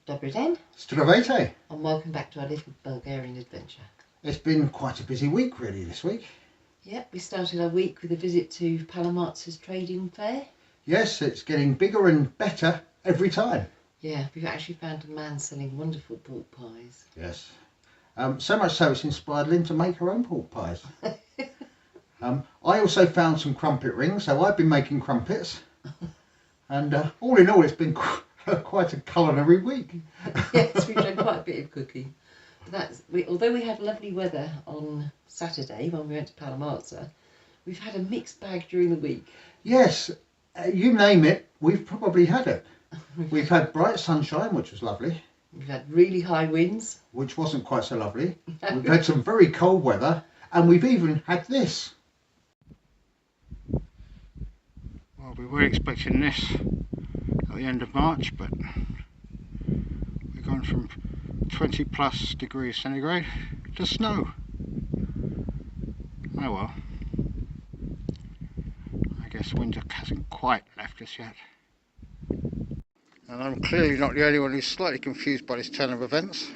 Dobry den. Здравейте! And welcome back to our little Bulgarian adventure. It's been quite a busy week really this week. Yep, we started our week with a visit to Palamart's trading fair. Yes, it's getting bigger and better every time. Yeah, we've actually found a man selling wonderful pork pies. Yes. So much so it's inspired Lynn to make her own pork pies. I also found some crumpet rings, so I've been making crumpets. And all in all, it's been quite a culinary week. Yes, we've done quite a bit of cooking. Although we had lovely weather on Saturday when we went to Palamarta, we've had a mixed bag during the week. Yes, you name it, we've probably had it. We've had bright sunshine, which was lovely. We've had really high winds. Which wasn't quite so lovely. We've had some very cold weather, and we've even had this. Well, we were expecting this at the end of March, but we've gone from 20 plus degrees centigrade to snow. Oh well. I guess winter hasn't quite left us yet. And I'm clearly not the only one who's slightly confused by this turn of events.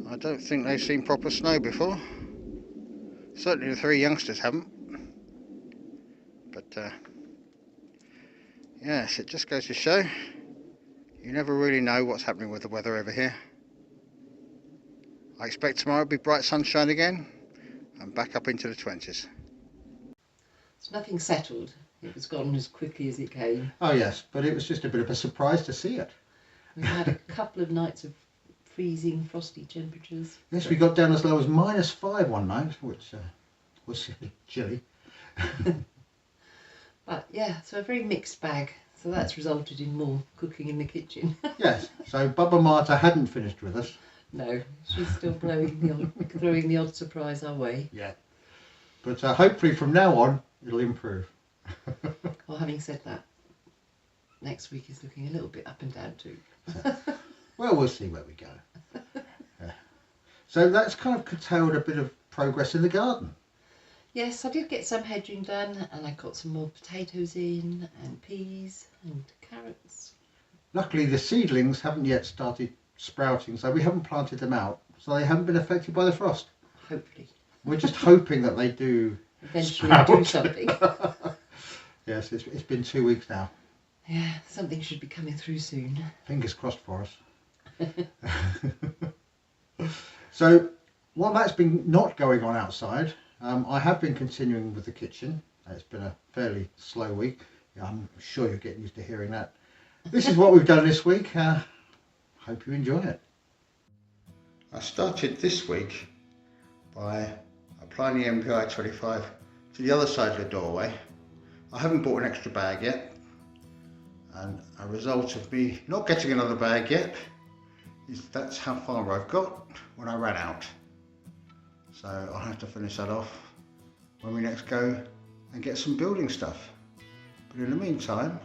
I don't think they've seen proper snow before. Certainly the three youngsters haven't. But yes, it just goes to show you never really know what's happening with the weather over here. I expect tomorrow will be bright sunshine again and back up into the 20s. So nothing settled. It was gone as quickly as it came. Oh yes, but it was just a bit of a surprise to see it. We had a couple of nights of freezing, frosty temperatures. Yes, we got down as low as -5 one night, which was chilly. But yeah, so a very mixed bag. So that's resulted in more cooking in the kitchen. Yes, so Bubba Marta hadn't finished with us. No, she's still throwing the odd surprise our way. Yeah, but hopefully from now on it'll improve. Well, having said that, next week is looking a little bit up and down too. Well, we'll see where we go. So that's kind of curtailed a bit of progress in the garden. Yes, I did get some hedging done, and I got some more potatoes in, and peas, and carrots. Luckily the seedlings haven't yet started sprouting, so we haven't planted them out, so they haven't been affected by the frost. Hopefully. We're just hoping that they do Eventually sprout. do something. Yes, it's been 2 weeks now. Yeah, something should be coming through soon. Fingers crossed for us. So while that's been not going on outside, I have been continuing with the kitchen. It's been a fairly slow week. I'm sure you're getting used to hearing that. This is what we've done this week. Hope you enjoy it. I started this week by applying the MPI 25 to the other side of the doorway. I haven't bought an extra bag yet, and a result of me not getting another bag yet is that's how far I've got when I ran out. So I'll have to finish that off when we next go and get some building stuff. But in the meantime,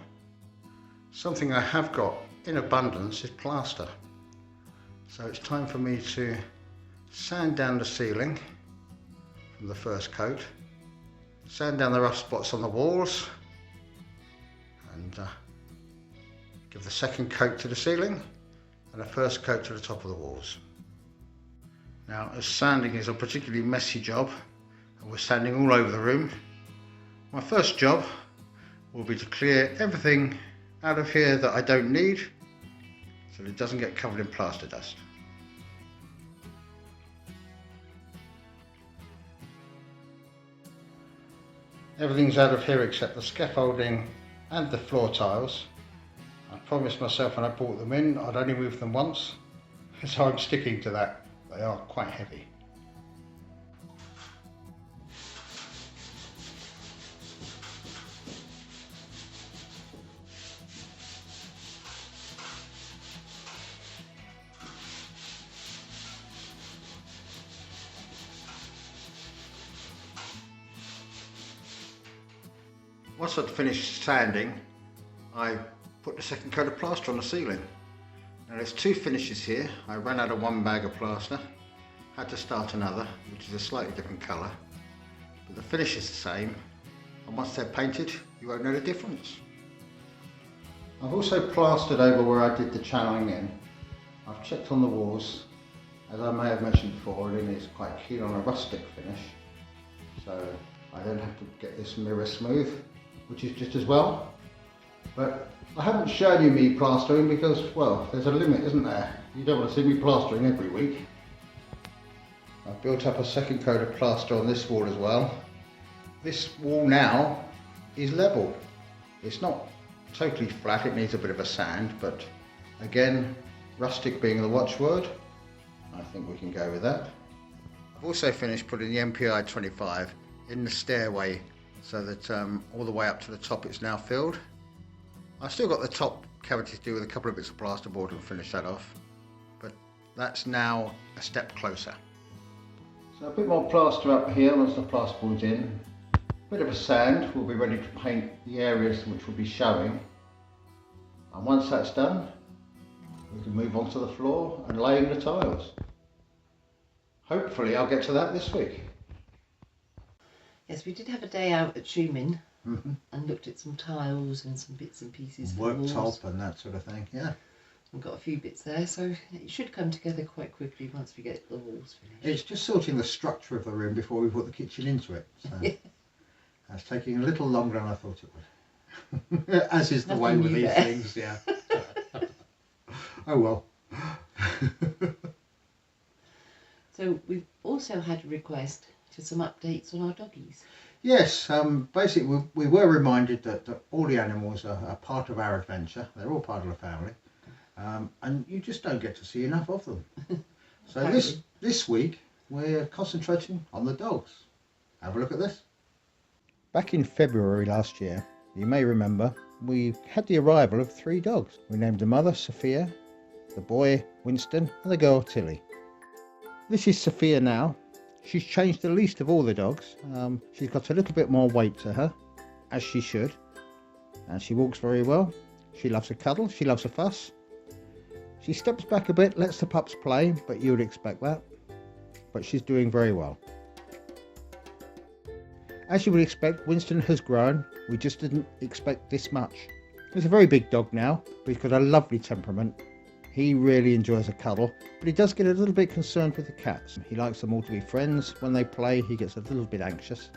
something I have got in abundance is plaster. So it's time for me to sand down the ceiling from the first coat, sand down the rough spots on the walls, and give the second coat to the ceiling and a first coat to the top of the walls. Now, as sanding is a particularly messy job, and we're sanding all over the room, my first job will be to clear everything out of here that I don't need, so that it doesn't get covered in plaster dust. Everything's out of here except the scaffolding and the floor tiles. I promised myself when I brought them in I'd only move them once, so I'm sticking to that. They are quite heavy. Once I'd finished sanding, I put the second coat of plaster on the ceiling. Now there's two finishes here. I ran out of one bag of plaster, had to start another, which is a slightly different colour, but the finish is the same, and once they're painted you won't know the difference. I've also plastered over where I did the channeling in. I've checked on the walls. As I may have mentioned before, Lynn is quite keen on a rustic finish, so I don't have to get this mirror smooth, which is just as well. But I haven't shown you me plastering because, well, there's a limit, isn't there? You don't want to see me plastering every week. I've built up a second coat of plaster on this wall as well. This wall now is level. It's not totally flat, it needs a bit of a sand, but again, rustic being the watchword, I think we can go with that. I've also finished putting the MPI 25 in the stairway so that all the way up to the top it's now filled. I've still got the top cavity to do with a couple of bits of plasterboard and finish that off, but that's now a step closer. So a bit more plaster up here once the plasterboard's in. A bit of a sand, we'll be ready to paint the areas which will be showing. And once that's done, we can move on to the floor and laying the tiles. Hopefully I'll get to that this week. Yes, we did have a day out at Schumann and looked at some tiles and some bits and pieces. Worktop and that sort of thing, yeah. We've got a few bits there, so it should come together quite quickly once we get the walls finished. It's just sorting the structure of the room before we put the kitchen into it. So that's taking a little longer than I thought it would. As is the way with these things, yeah. Oh well. So we've also had a request for some updates on our doggies. Yes, basically we were reminded that all the animals are part of our adventure. They're all part of the family. And you just don't get to see enough of them. So this week we're concentrating on the dogs. Have a look at this. Back in February last year, you may remember, we had the arrival of 3 dogs. We named the mother Sophia, the boy Winston, and the girl Tilly. This is Sophia now. She's changed the least of all the dogs. She's got a little bit more weight to her, as she should, and she walks very well. She loves a cuddle, she loves a fuss. She steps back a bit, lets the pups play, but you would expect that. But she's doing very well. As you would expect, Winston has grown. We just didn't expect this much. He's a very big dog now, but he's got a lovely temperament. He really enjoys a cuddle, but he does get a little bit concerned with the cats. He likes them all to be friends. When they play, he gets a little bit anxious.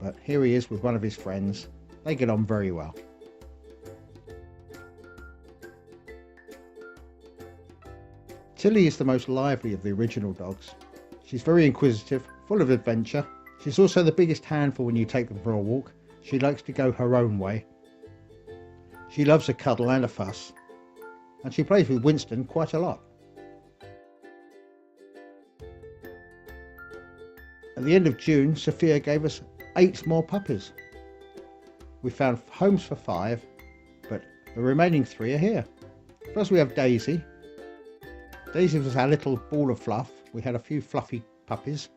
But here he is with one of his friends. They get on very well. Tilly is the most lively of the original dogs. She's very inquisitive, full of adventure. She's also the biggest handful when you take them for a walk. She likes to go her own way. She loves a cuddle and a fuss. And she plays with Winston quite a lot. At the end of June, Sophia gave us 8 more puppies. We found homes for 5, but the remaining 3 are here. First we have Daisy. Daisy was our little ball of fluff. We had a few fluffy puppies.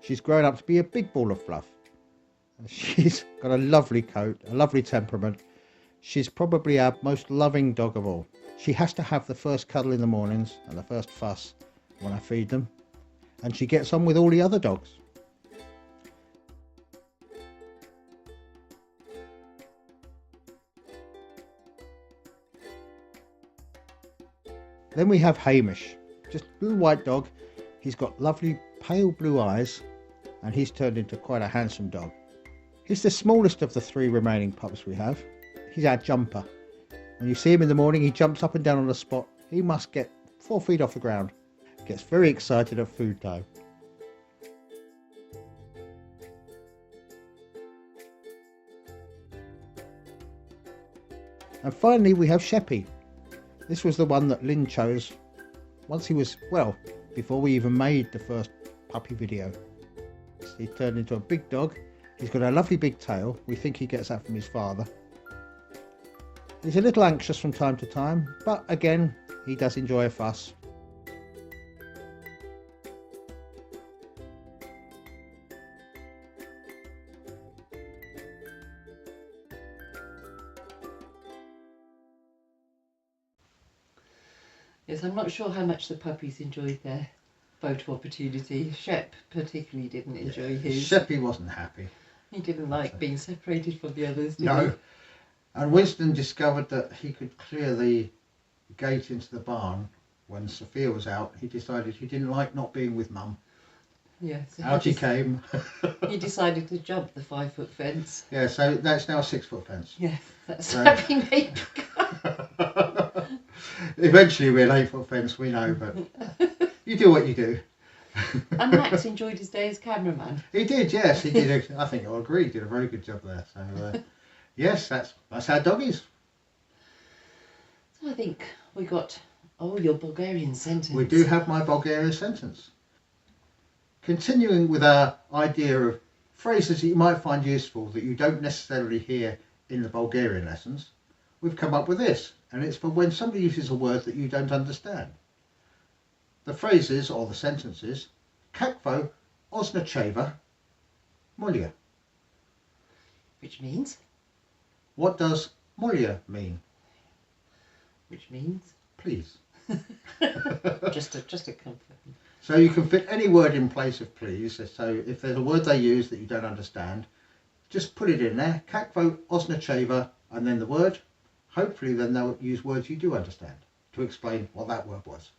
She's grown up to be a big ball of fluff. She's got a lovely coat, a lovely temperament. She's probably our most loving dog of all. She has to have the first cuddle in the mornings and the first fuss when I feed them. And she gets on with all the other dogs. Then we have Hamish, just a little white dog. He's got lovely pale blue eyes and he's turned into quite a handsome dog. He's the smallest of the 3 remaining pups we have. He's our jumper. When you see him in the morning, he jumps up and down on the spot. He must get 4 feet off the ground. Gets very excited at food time. And finally we have Sheppy. This was the one that Lynn chose once he was, well, before we even made the first puppy video. He turned into a big dog. He's got a lovely big tail. We think he gets that from his father. He's a little anxious from time to time, but again, he does enjoy a fuss. Yes, I'm not sure how much the puppies enjoyed their photo opportunity. Shep particularly didn't enjoy his. Sheppy wasn't happy. He didn't like being separated from the others, did No. And Winston discovered that he could clear the gate into the barn when Sophia was out. He decided he didn't like not being with Mum. he? Yeah. So Out he came. he decided to jump the 5-foot fence. Yeah, so that's now a 6-foot fence. Yeah, that's Right. how he made Eventually we're an 8-foot fence, we know, but you do what you do. And Max enjoyed his day as cameraman. He did, yes, he did. I think I'll agree, he did a very good job there. So, yes, that's our doggies. So I think we got, your Bulgarian sentence. We do have my Bulgarian sentence. Continuing with our idea of phrases that you might find useful that you don't necessarily hear in the Bulgarian lessons, we've come up with this, and it's for when somebody uses a word that you don't understand. The phrases, or the sentences, Какво, означава, моля. Which means? What does moля mean? Which means? Please. just a comfort. So you can fit any word in place of please. So if there's a word they use that you don't understand, just put it in there. Какво, означава, and then the word. Hopefully then they'll use words you do understand to explain what that word was.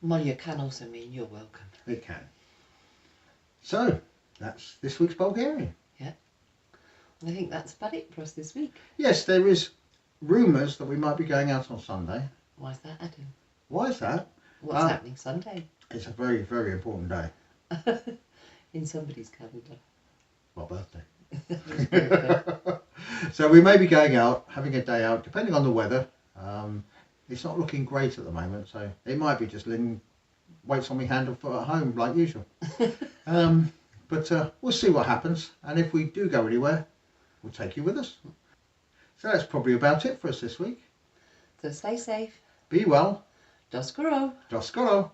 Molia can also mean you're welcome. It can. So that's this week's Bulgarian. Yeah. I think that's about it for us this week. Yes, there is rumours that we might be going out on Sunday. Why is that, Adam? Why is that? What's happening Sunday? It's a very, very important day. In somebody's calendar. My birthday. His birthday. So we may be going out, having a day out, depending on the weather. It's not looking great at the moment, so it might be just Lynn waits on me hand and foot at home like usual. But we'll see what happens, and if we do go anywhere, we'll take you with us. So that's probably about it for us this week. So stay safe. Be well. Skoro. Skoro.